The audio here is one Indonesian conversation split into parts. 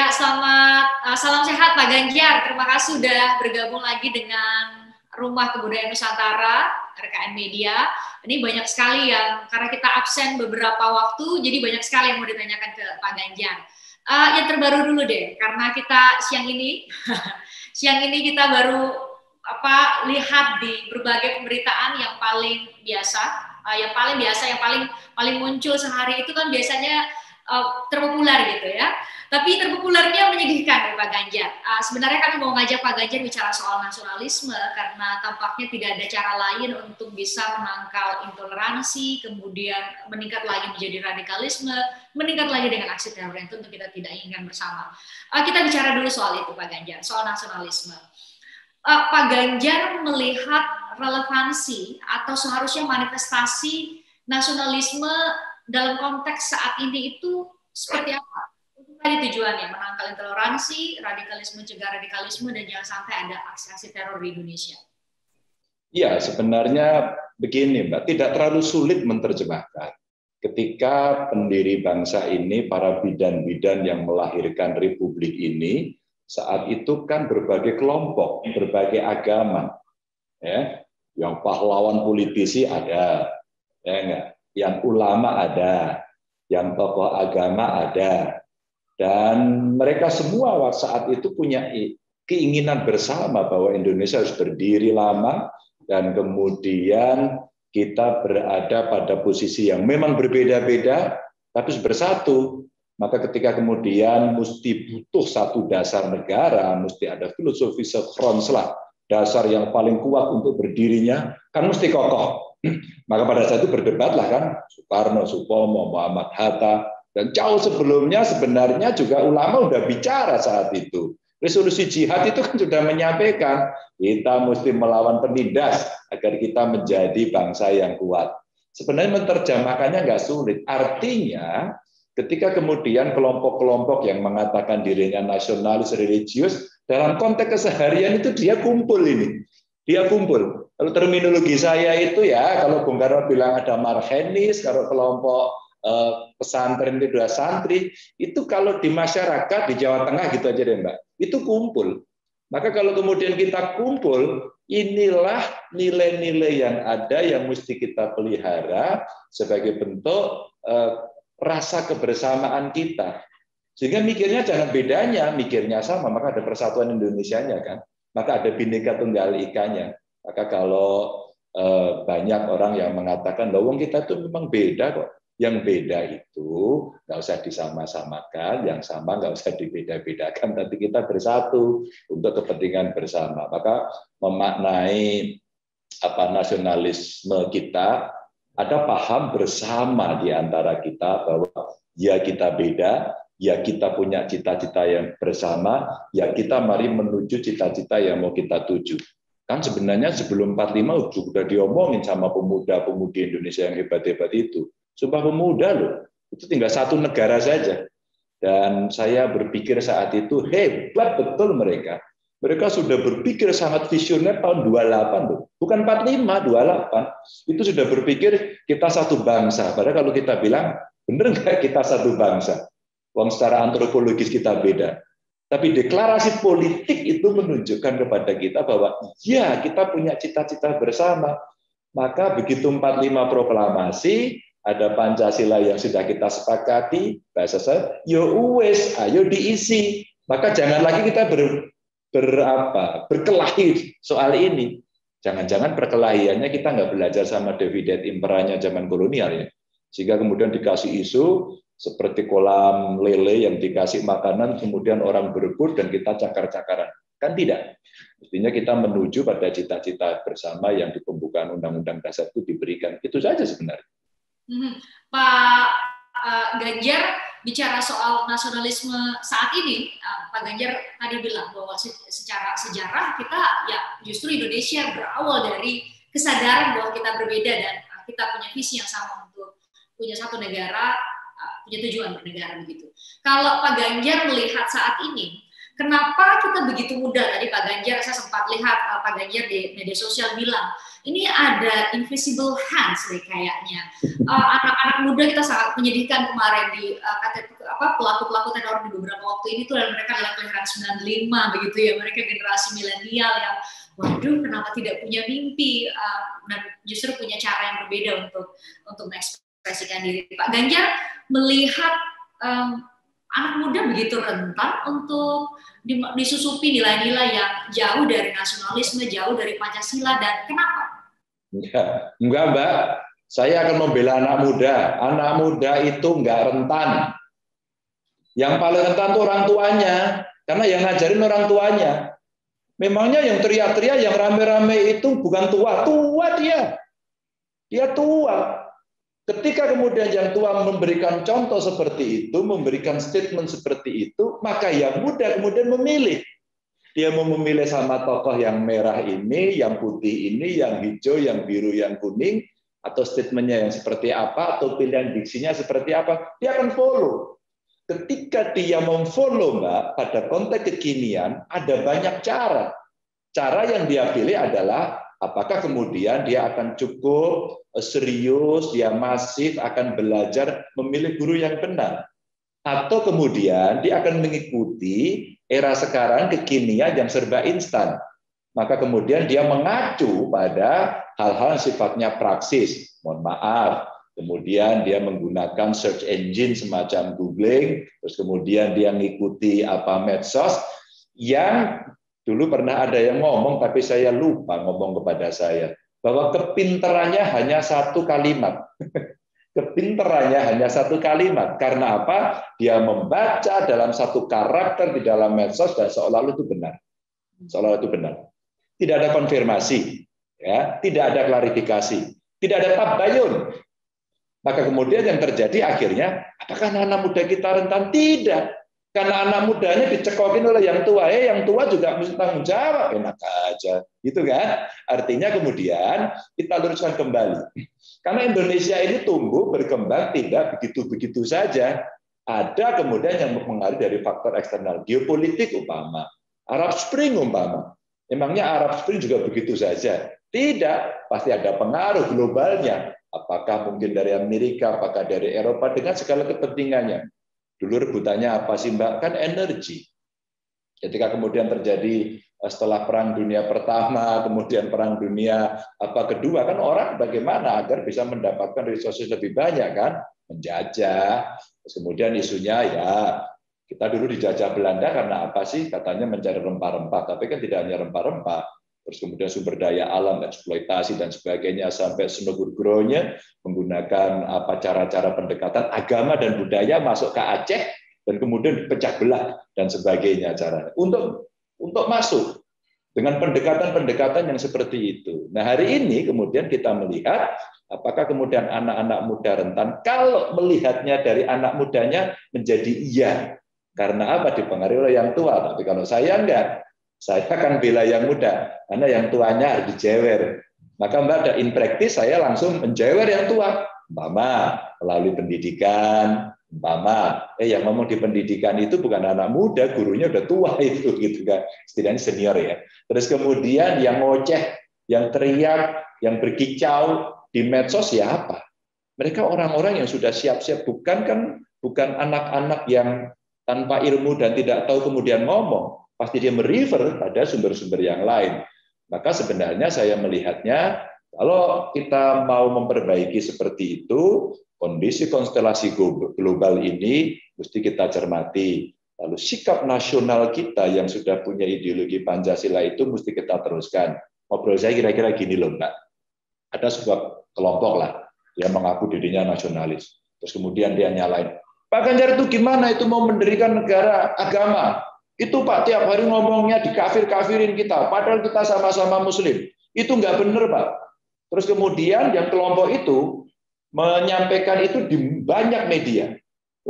Ya, salam sehat Pak Ganjar. Terima kasih sudah bergabung lagi dengan Rumah Kebudayaan Nusantara, RKN Media. Ini banyak sekali karena kita absen beberapa waktu, jadi banyak sekali yang mau ditanyakan ke Pak Ganjar. Yang terbaru dulu deh, karena kita siang ini kita baru lihat di berbagai pemberitaan yang paling biasa, yang paling muncul sehari itu kan biasanya terpopuler gitu ya. Tapi terpopulernya menyedihkan ya Pak Ganjar. Sebenarnya kami mau ngajak Pak Ganjar bicara soal nasionalisme karena tampaknya tidak ada cara lain untuk bisa menangkal intoleransi, kemudian meningkat lagi menjadi radikalisme, meningkat lagi dengan aksi teror yang tentu kita tidak inginkan bersama. Kita bicara dulu soal itu Pak Ganjar, soal nasionalisme. Pak Ganjar melihat relevansi atau seharusnya manifestasi nasionalisme dalam konteks saat ini itu seperti apa? Tadi tujuannya menangkal intoleransi, radikalisme, mencegah radikalisme, dan jangan sampai ada aksi-aksi teror di Indonesia. Ya, sebenarnya begini Mbak, tidak terlalu sulit menerjemahkan. Ketika pendiri bangsa ini, para bidan-bidan yang melahirkan republik ini, saat itu kan berbagai kelompok, berbagai agama. Ya, yang pahlawan politisi ada, ya enggak? Yang ulama ada, yang tokoh agama ada. Dan mereka semua saat itu punya keinginan bersama bahwa Indonesia harus berdiri lama dan kemudian kita berada pada posisi yang memang berbeda-beda tapi bersatu. Maka ketika kemudian mesti butuh satu dasar negara, mesti ada filosofi sekrons lah, dasar yang paling kuat untuk berdirinya, kan mesti kokoh. Maka pada saat itu berdebatlah kan Soekarno, Supomo, Muhammad Hatta. Dan jauh sebelumnya sebenarnya juga ulama sudah bicara saat itu. Resolusi jihad itu kan sudah menyampaikan kita mesti melawan penindas agar kita menjadi bangsa yang kuat. Sebenarnya menerjemahkannya nggak sulit. Artinya ketika kemudian kelompok-kelompok yang mengatakan dirinya nasionalis religius dalam konteks keseharian itu dia kumpul ini. Dia kumpul. Kalau terminologi saya itu ya, kalau Bung Karno bilang ada marhenis, kalau kelompok pesantren itu dua santri, itu kalau di masyarakat di Jawa Tengah gitu aja deh Mbak, itu kumpul. Maka kalau kemudian kita kumpul, inilah nilai-nilai yang ada yang mesti kita pelihara sebagai bentuk rasa kebersamaan kita. Sehingga mikirnya jangan bedanya, mikirnya sama, maka ada persatuan Indonesianya kan, maka ada Bhinneka Tunggal Ika-nya. Maka kalau banyak orang yang mengatakan, "Loh, kita itu memang beda kok." Yang beda itu nggak usah disama-samakan, yang sama nggak usah dibeda-bedakan, tapi kita bersatu untuk kepentingan bersama. Maka memaknai nasionalisme kita, ada paham bersama di antara kita bahwa ya kita beda, ya kita punya cita-cita yang bersama, ya kita mari menuju cita-cita yang mau kita tuju. Kan sebenarnya sebelum 45 sudah diomongin sama pemuda-pemudi Indonesia yang hebat-hebat itu. Sumpah Pemuda loh, itu tinggal satu negara saja. Dan saya berpikir saat itu hebat betul mereka. Mereka sudah berpikir sangat visioner tahun 28 loh. Bukan 45, 28. Itu sudah berpikir kita satu bangsa. Padahal kalau kita bilang, benar nggak kita satu bangsa? Wong secara antropologis kita beda. Tapi deklarasi politik itu menunjukkan kepada kita bahwa ya kita punya cita-cita bersama. Maka begitu 45 proklamasi, ada Pancasila yang sudah kita sepakati, bahasa saya, yo wes, ayo diisi. Maka jangan lagi kita berkelahi soal ini. Jangan-jangan perkelahiannya kita nggak belajar sama David Imperanya zaman kolonial ya. Sehingga kemudian dikasih isu seperti kolam lele yang dikasih makanan, kemudian orang berebut dan kita cakar-cakaran. Kan tidak. Mestinya kita menuju pada cita-cita bersama yang di pembukaan Undang-Undang Dasar itu diberikan. Itu saja sebenarnya. Pak Ganjar bicara soal nasionalisme saat ini, Pak Ganjar tadi bilang bahwa secara sejarah kita ya justru Indonesia berawal dari kesadaran bahwa kita berbeda dan kita punya visi yang sama untuk punya satu negara, punya tujuan bernegara begitu. Kalau Pak Ganjar melihat saat ini, kenapa kita begitu mudah, tadi Pak Ganjar, saya sempat lihat Pak Ganjar di media sosial bilang, ini ada invisible hands nih kayaknya. Anak-anak muda kita sangat menyedihkan kemarin di pelaku-pelaku teror di beberapa waktu ini tuh, dan mereka adalah kelahiran 95 begitu ya, mereka generasi milenial yang waduh kenapa tidak punya mimpi dan justru punya cara yang berbeda untuk mengekspresikan diri. Pak Ganjar melihat anak muda begitu rentan untuk disusupi nilai-nilai yang jauh dari nasionalisme, jauh dari Pancasila, dan kenapa? Ya, enggak Mbak, saya akan membela anak muda. Anak muda itu enggak rentan. Yang paling rentan itu orang tuanya, karena yang ngajarin orang tuanya. Memangnya yang teriak-teriak, yang rame-rame itu bukan tua dia. Dia tua. Ketika kemudian yang tua memberikan contoh seperti itu, memberikan statement seperti itu, maka yang muda kemudian memilih. Dia mau memilih sama tokoh yang merah ini, yang putih ini, yang hijau, yang biru, yang kuning, atau statementnya yang seperti apa, atau pilihan diksinya seperti apa, dia akan follow. Ketika dia memfollow, Mbak, pada konteks kekinian, ada banyak cara. Cara yang dia pilih adalah apakah kemudian dia akan cukup serius, dia masif, akan belajar memilih guru yang benar. Atau kemudian dia akan mengikuti era sekarang kekinian yang serba instan. Maka kemudian dia mengacu pada hal-hal yang sifatnya praksis. Mohon maaf. Kemudian dia menggunakan search engine semacam googling, terus kemudian dia mengikuti medsos yang dulu pernah ada yang ngomong, tapi saya lupa ngomong kepada saya, bahwa kepinterannya hanya satu kalimat. Kepinterannya hanya satu kalimat. Karena apa? Dia membaca dalam satu karakter di dalam medsos dan seolah-olah itu benar. Seolah-olah itu benar. Tidak ada konfirmasi, ya, tidak ada klarifikasi, tidak ada tabayun. Maka kemudian yang terjadi akhirnya, apakah anak-anak muda kita rentan? Tidak. Karena anak mudanya dicekokin oleh yang tua. Yang tua juga mesti tanggung jawab. Enak aja. Gitu kan? Artinya kemudian kita luruskan kembali. Karena Indonesia ini tumbuh, berkembang, tidak begitu-begitu saja. Ada kemudian yang mempengaruhi dari faktor eksternal. Geopolitik umpama. Arab Spring umpama. Emangnya Arab Spring juga begitu saja? Tidak. Pasti ada pengaruh globalnya. Apakah mungkin dari Amerika, apakah dari Eropa, dengan segala kepentingannya. Dulu rebutannya apa sih Mbak? Kan energi. Ketika kemudian terjadi setelah Perang Dunia Pertama, kemudian Perang Dunia Kedua, kan orang bagaimana agar bisa mendapatkan resources lebih banyak kan? Menjajah. Terus kemudian isunya ya kita dulu dijajah Belanda karena apa sih? Katanya mencari rempah-rempah, tapi kan tidak hanya rempah-rempah. Terus kemudian sumber daya alam, eksploitasi dan sebagainya sampai semegur-geronya menggunakan cara-cara pendekatan agama dan budaya masuk ke Aceh dan kemudian pecah belah dan sebagainya caranya untuk masuk dengan pendekatan-pendekatan yang seperti itu. Nah, hari ini kemudian kita melihat apakah kemudian anak-anak muda rentan, kalau melihatnya dari anak mudanya menjadi iya. Karena apa? Dipengaruhi oleh yang tua. Tapi kalau saya enggak, saya akan bela yang muda, karena yang tuanya harus dijewer. Maka Mbak, ada in practice saya langsung menjewer yang tua. Umpama melalui pendidikan, yang ngomong di pendidikan itu bukan anak muda, gurunya udah tua itu gitu kan, setidaknya senior ya. Terus kemudian yang ngoceh, yang teriak, yang berkicau di medsos ya apa? Mereka orang-orang yang sudah siap-siap, bukan anak-anak yang tanpa ilmu dan tidak tahu kemudian ngomong. Pasti dia merefer pada sumber-sumber yang lain. Maka sebenarnya saya melihatnya, kalau kita mau memperbaiki seperti itu, kondisi konstelasi global ini mesti kita cermati. Lalu sikap nasional kita yang sudah punya ideologi Pancasila itu mesti kita teruskan. Ngobrol saya kira-kira gini loh, Mbak. Ada sebuah kelompok lah yang mengaku dirinya nasionalis. Terus kemudian dia nyalain, Pak Ganjar itu gimana itu mau mendirikan negara agama? Itu Pak tiap hari ngomongnya dikafir-kafirin kita, padahal kita sama-sama Muslim. Itu nggak benar Pak. Terus kemudian yang kelompok itu menyampaikan itu di banyak media.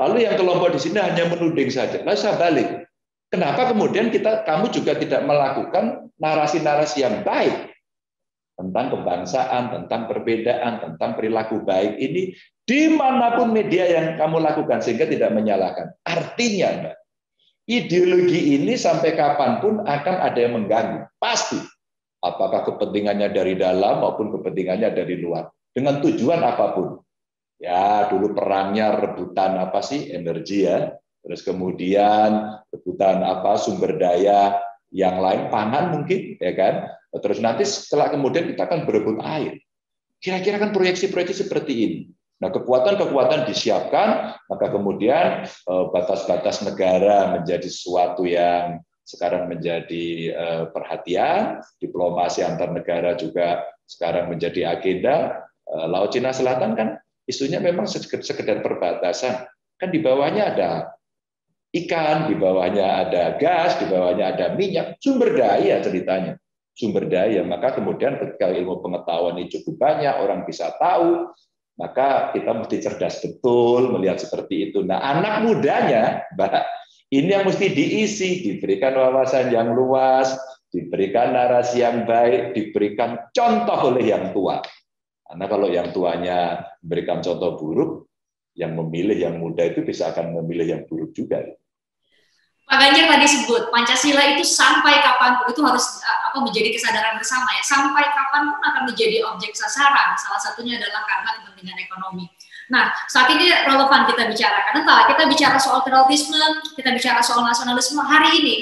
Lalu yang kelompok di sini hanya menuding saja. Lalu saya balik. Kenapa kemudian kamu juga tidak melakukan narasi-narasi yang baik tentang kebangsaan, tentang perbedaan, tentang perilaku baik ini dimanapun media yang kamu lakukan sehingga tidak menyalahkan. Artinya, Mbak, Ideologi ini sampai kapanpun akan ada yang mengganggu. Pasti. Apakah kepentingannya dari dalam maupun kepentingannya dari luar. Dengan tujuan apapun. Ya, dulu perangnya rebutan apa sih? Energi ya. Terus kemudian rebutan apa? Sumber daya yang lain, pangan mungkin, ya kan? Terus nanti setelah kemudian kita akan berebut air. Kira-kira kan proyeksi-proyeksi seperti ini. Nah, kekuatan-kekuatan disiapkan, maka kemudian batas-batas negara menjadi sesuatu yang sekarang menjadi perhatian, diplomasi antar negara juga sekarang menjadi agenda. Laut Cina Selatan kan isunya memang sekedar perbatasan. Kan di bawahnya ada ikan, di bawahnya ada gas, di bawahnya ada minyak, sumber daya ceritanya. Sumber daya, maka kemudian ketika ilmu pengetahuan ini cukup banyak, orang bisa tahu, maka kita mesti cerdas betul melihat seperti itu. Nah, anak mudanya, Mbak, ini yang mesti diisi, diberikan wawasan yang luas, diberikan narasi yang baik, diberikan contoh oleh yang tua. Karena kalau yang tuanya memberikan contoh buruk, yang memilih yang muda itu bisa akan memilih yang buruk juga. Pak Ganjar tadi sebut Pancasila itu sampai kapanpun itu harus menjadi kesadaran bersama ya. Sampai kapanpun akan menjadi objek sasaran. Salah satunya adalah karena kepentingan ekonomi. Nah, saat ini relevan kita bicarakan. Entah kita bicara soal terorisme, kita bicara soal nasionalisme hari ini.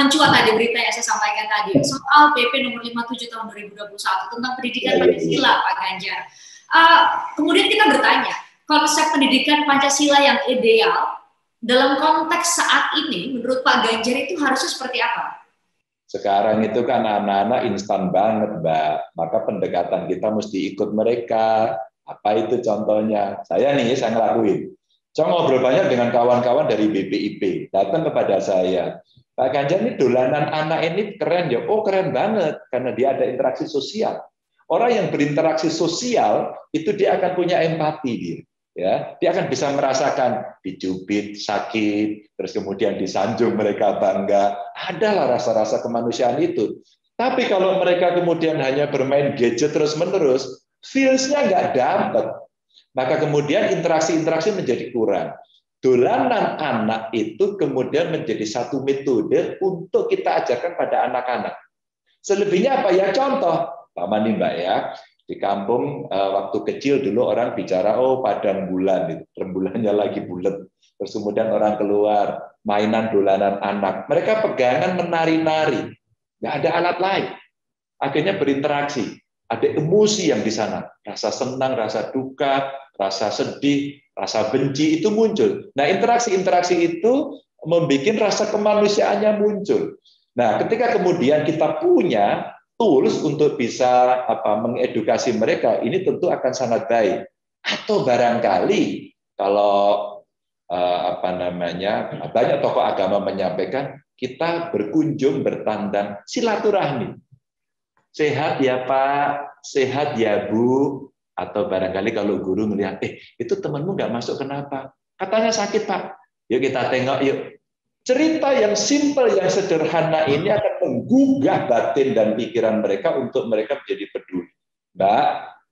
Mencuat tadi berita yang saya sampaikan tadi soal PP nomor 57 tahun 2021 tentang pendidikan Pancasila, Pak Ganjar. Kemudian kita bertanya, konsep pendidikan Pancasila yang ideal dalam konteks saat ini, menurut Pak Ganjar itu harusnya seperti apa? Sekarang itu kan anak-anak instan banget, Mbak. Maka pendekatan kita mesti ikut mereka. Apa itu contohnya? Saya ngelakuin. Saya ngobrol banyak dengan kawan-kawan dari BPIP. Datang kepada saya. Pak Ganjar ini dolanan anak ini keren ya. Oh, keren banget. Karena dia ada interaksi sosial. Orang yang berinteraksi sosial, itu dia akan punya empati dia. Ya, dia akan bisa merasakan dicubit, sakit, terus kemudian disanjung mereka bangga. Adalah rasa-rasa kemanusiaan itu. Tapi kalau mereka kemudian hanya bermain gadget terus-menerus, feels-nya nggak dapat. Maka kemudian interaksi-interaksi menjadi kurang. Dolanan anak itu kemudian menjadi satu metode untuk kita ajarkan pada anak-anak. Selebihnya apa ya? Contoh, Paman nih Mbak ya. Di kampung waktu kecil dulu orang bicara padang bulan, rembulannya lagi bulat. Terus kemudian orang keluar mainan dolanan anak. Mereka pegangan menari-nari, nggak ada alat lain. Akhirnya berinteraksi. Ada emosi yang di sana, rasa senang, rasa duka, rasa sedih, rasa benci itu muncul. Nah, interaksi-interaksi itu membuat rasa kemanusiaannya muncul. Nah, ketika kemudian kita punya tools untuk bisa mengedukasi mereka, ini tentu akan sangat baik. Atau barangkali kalau banyak tokoh agama menyampaikan kita berkunjung bertandang silaturahmi. Sehat ya Pak, sehat ya Bu, atau barangkali kalau guru melihat itu temanmu nggak masuk kenapa? Katanya sakit Pak. Yuk kita tengok yuk. Cerita yang simpel, yang sederhana ini akan menggugah batin dan pikiran mereka untuk mereka menjadi peduli. Mbak,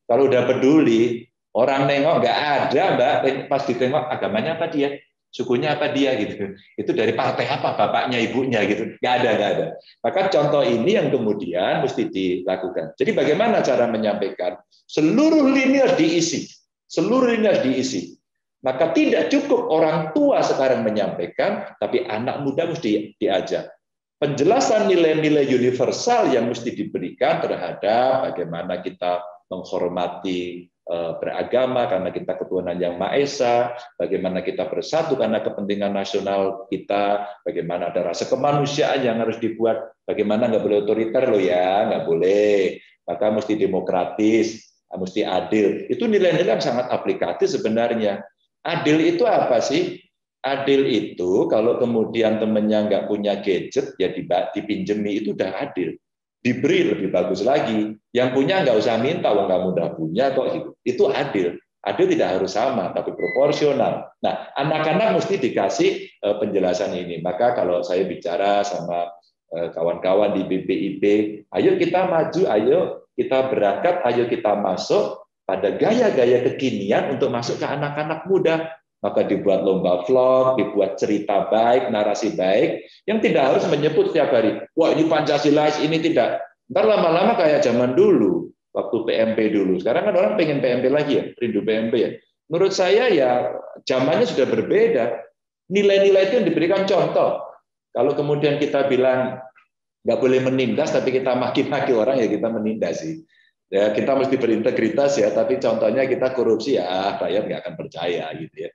kalau udah peduli, orang nengok nggak ada, Mbak. Pas ditengok agamanya apa dia, sukunya apa dia gitu. Itu dari partai apa, bapaknya, ibunya gitu. Nggak ada. Maka contoh ini yang kemudian mesti dilakukan. Jadi bagaimana cara menyampaikan? Seluruh lini diisi. Seluruh lini diisi. Maka tidak cukup orang tua sekarang menyampaikan, tapi anak muda mesti diajak. Penjelasan nilai-nilai universal yang mesti diberikan terhadap bagaimana kita menghormati beragama karena kita ketuhanan yang Maha Esa, bagaimana kita bersatu karena kepentingan nasional kita, bagaimana ada rasa kemanusiaan yang harus dibuat, bagaimana nggak boleh otoriter loh ya, nggak boleh, maka mesti demokratis, mesti adil. Itu nilai-nilai yang sangat aplikatif sebenarnya. Adil itu apa sih? Adil itu kalau kemudian temennya nggak punya gadget, ya dipinjemi itu udah adil. Diberi lebih bagus lagi. Yang punya nggak usah minta, wong kamu udah punya kok gitu. Itu adil. Adil tidak harus sama, tapi proporsional. Nah, anak-anak mesti dikasih penjelasan ini. Maka kalau saya bicara sama kawan-kawan di BPIP, ayo kita maju, ayo kita berangkat, ayo kita masuk pada gaya-gaya kekinian untuk masuk ke anak-anak muda. maka dibuat lomba vlog, dibuat cerita baik, narasi baik, yang tidak harus menyebut setiap hari, wah ini Pancasila, ini tidak. Ntar lama-lama kayak zaman dulu, waktu PMP dulu. Sekarang kan orang pengen PMP lagi ya, rindu PMP ya. Menurut saya ya zamannya sudah berbeda. Nilai-nilai itu yang diberikan contoh. Kalau kemudian kita bilang nggak boleh menindas, tapi kita maki-maki orang, ya kita menindas sih. Ya, kita mesti berintegritas ya, tapi contohnya kita korupsi, ya rakyat nggak akan percaya gitu ya.